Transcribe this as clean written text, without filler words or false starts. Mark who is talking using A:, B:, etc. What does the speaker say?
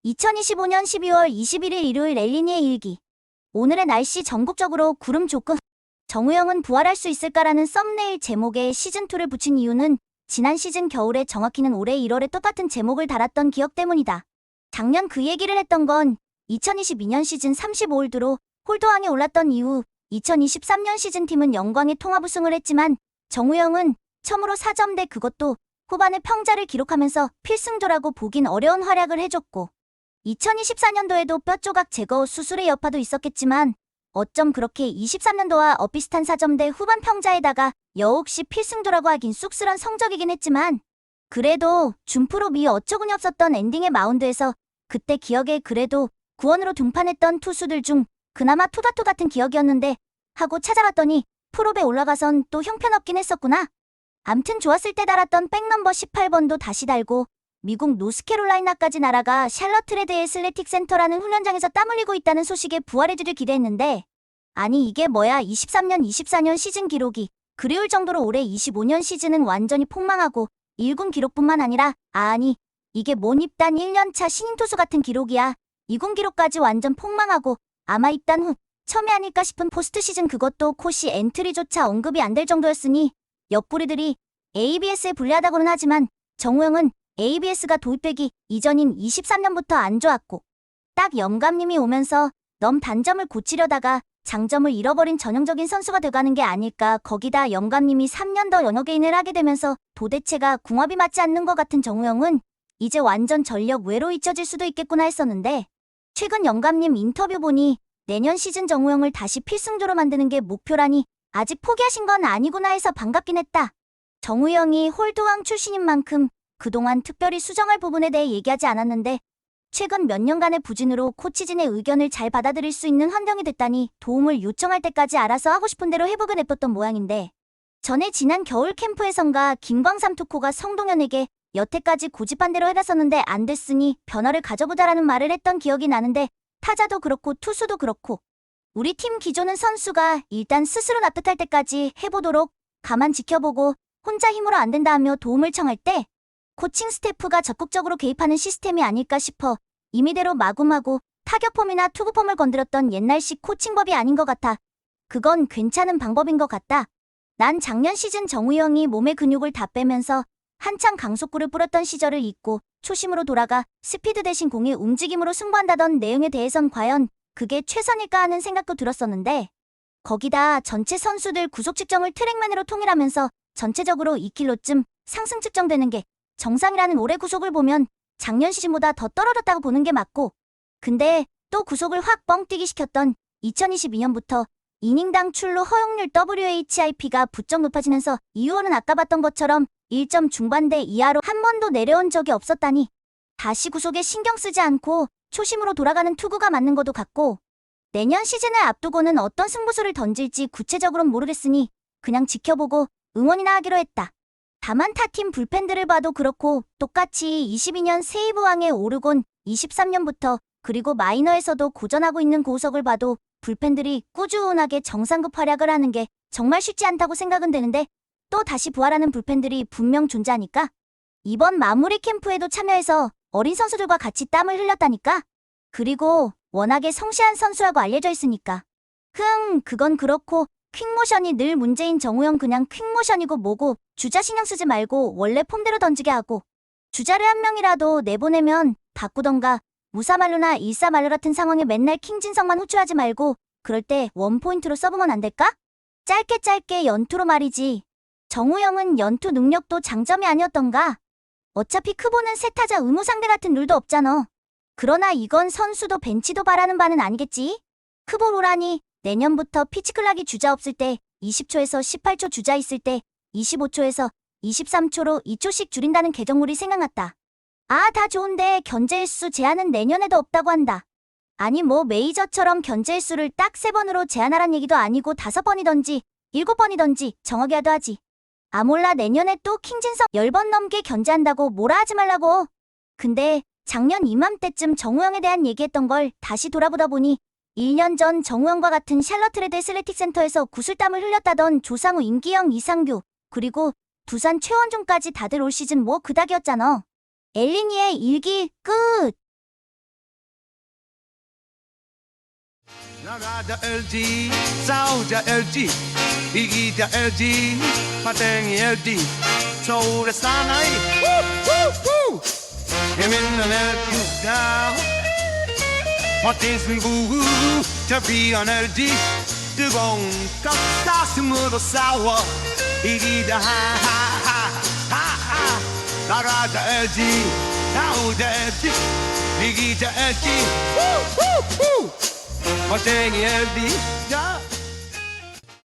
A: 2025년 12월 21일 일요일 엘리니의 일기. 오늘의 날씨 전국적으로 구름 조금. 정우영은 부활할 수 있을까라는 썸네일 제목에 시즌2를 붙인 이유는 지난 시즌 겨울에, 정확히는 올해 1월에 똑같은 제목을 달았던 기억 때문이다. 작년 그 얘기를 했던 건 2022년 시즌 35홀드로 홀드왕에 올랐던 이후 2023년 시즌팀은 영광의 통합 우승을 했지만 정우영은 처음으로 4점대, 그것도 후반에 평자를 기록하면서 필승조라고 보긴 어려운 활약을 해줬고, 2024년도에도 뼈조각 제거 수술의 여파도 있었겠지만 어쩜 그렇게 23년도와 엇비슷한 4점대 후반 평자에다가 여옥시 필승조라고 하긴 쑥스런 성적이긴 했지만, 그래도 준프로 어처구니 없었던 엔딩의 마운드에서 그때 기억에 그래도 구원으로 등판했던 투수들 중 그나마 토다토 같은 기억이었는데 하고 찾아봤더니 프로배 올라가선 또 형편없긴 했었구나. 암튼 좋았을 때 달았던 백넘버 18번도 다시 달고 미국 노스캐롤라이나까지 날아가 샬럿 레드 애슬레틱 센터라는 훈련장에서 땀 흘리고 있다는 소식에 부활해주길 기대했는데, 아니 이게 뭐야, 23년 24년 시즌 기록이 그리울 정도로 올해 25년 시즌은 완전히 폭망하고 1군 기록뿐만 아니라, 아니 이게 뭔 입단 1년차 신인 투수 같은 기록이야. 2군 기록까지 완전 폭망하고 아마 입단 후 처음이 아닐까 싶은 포스트 시즌, 그것도 코시 엔트리조차 언급이 안 될 정도였으니 옆구리들이 ABS에 불리하다고는 하지만 정우영은 ABS가 도입되기 이전인 23년부터 안 좋았고, 딱 영감님이 오면서 넘 단점을 고치려다가 장점을 잃어버린 전형적인 선수가 돼가는 게 아닐까. 거기다 영감님이 3년 더 연어 개인을 하게 되면서 도대체가 궁합이 맞지 않는 것 같은 정우영은 이제 완전 전력 외로 잊혀질 수도 있겠구나 했었는데, 최근 영감님 인터뷰 보니 내년 시즌 정우영을 다시 필승조로 만드는 게 목표라니 아직 포기하신 건 아니구나 해서 반갑긴 했다. 정우영이 홀드왕 출신인 만큼 그동안 특별히 수정할 부분에 대해 얘기하지 않았는데 최근 몇 년간의 부진으로 코치진의 의견을 잘 받아들일 수 있는 환경이 됐다니 도움을 요청할 때까지 알아서 하고 싶은 대로 해보게 냅뒀던 모양인데, 전에 지난 겨울 캠프에선가 김광삼 투코가 성동현에게 여태까지 고집한 대로 해봤었는데 안 됐으니 변화를 가져보자라는 말을 했던 기억이 나는데, 타자도 그렇고 투수도 그렇고 우리 팀 기조는 선수가 일단 스스로 납득할 때까지 해보도록, 가만 지켜보고 혼자 힘으로 안 된다 하며 도움을 청할 때 코칭 스태프가 적극적으로 개입하는 시스템이 아닐까 싶어. 임의대로 마구마구 타격폼이나 투구폼을 건드렸던 옛날식 코칭법이 아닌 것 같아. 그건 괜찮은 방법인 것 같다. 난 작년 시즌 정우영이 몸의 근육을 다 빼면서 한창 강속구를 뿌렸던 시절을 잊고 초심으로 돌아가 스피드 대신 공의 움직임으로 승부한다던 내용에 대해선 과연 그게 최선일까 하는 생각도 들었었는데, 거기다 전체 선수들 구속 측정을 트랙맨으로 통일하면서 전체적으로 2kg쯤 상승 측정되는 게 정상이라는 올해 구속을 보면 작년 시즌보다 더 떨어졌다고 보는 게 맞고, 근데 또 구속을 확 뻥뛰기 시켰던 2022년부터 이닝당 출루 허용률 WHIP가 부쩍 높아지면서 이유는 아까 봤던 것처럼 1점 중반대 이하로 한 번도 내려온 적이 없었다니 다시 구속에 신경 쓰지 않고 초심으로 돌아가는 투구가 맞는 것도 같고, 내년 시즌을 앞두고는 어떤 승부수를 던질지 구체적으로는 모르겠으니 그냥 지켜보고 응원이나 하기로 했다. 다만 타팀 불펜들을 봐도 그렇고 똑같이 22년 세이브왕에 오르곤 23년부터 그리고 마이너에서도 고전하고 있는 고우석을 봐도 불펜들이 꾸준하게 정상급 활약을 하는 게 정말 쉽지 않다고 생각은 되는데, 또 다시 부활하는 불펜들이 분명 존재하니까 이번 마무리 캠프에도 참여해서 어린 선수들과 같이 땀을 흘렸다니까. 그리고 워낙에 성실한 선수라고 알려져 있으니까. 그건 그렇고 퀵모션이 늘 문제인 정우영, 그냥 퀵모션이고 뭐고 주자 신경 쓰지 말고 원래 폼대로 던지게 하고, 주자를 한 명이라도 내보내면 바꾸던가, 무사말루나 일사말루 같은 상황에 맨날 킹진성만 호출하지 말고 그럴 때 원포인트로 써보면 안 될까? 짧게 연투로 말이지. 정우영은 연투 능력도 장점이 아니었던가? 어차피 크보는 세타자 의무 상대 같은 룰도 없잖아. 그러나 이건 선수도 벤치도 바라는 바는 아니겠지? 크보 룰하니 내년부터 피치클락이 주자 없을 때 20초에서 18초, 주자 있을 때 25초에서 23초로 2초씩 줄인다는 개정물이 생각났다. 아, 다 좋은데 견제일수 제한은 내년에도 없다고 한다. 아니 뭐 메이저처럼 견제일수를 딱 3번으로 제한하란 얘기도 아니고 5번이던지 7번이던지 정하게 하도 하지. 아 몰라, 내년에 또 킹진성 10번 넘게 견제한다고 뭐라 하지 말라고. 근데 작년 이맘때쯤 정우영에 대한 얘기했던 걸 다시 돌아보다 보니 1년 전 정우영과 같은 샬럿 레드 애슬레틱 센터에서 구슬땀을 흘렸다던 조상우, 임기영, 이상규, 그리고 두산 최원종까지 다들 올 시즌 뭐 그닥이었잖아. 엘리니의 일기 끝.
B: 나가자 LG 싸우자 LG 이기자 LG 파탱이 LG 서울의 사나이 재밌는 LG가 멋진 승부 잡히한 LG 뜨거운 가슴으로 싸워 이기자 하하하하 나가자 LG 싸우자 LG 이기자 LG 멋쟁이 LG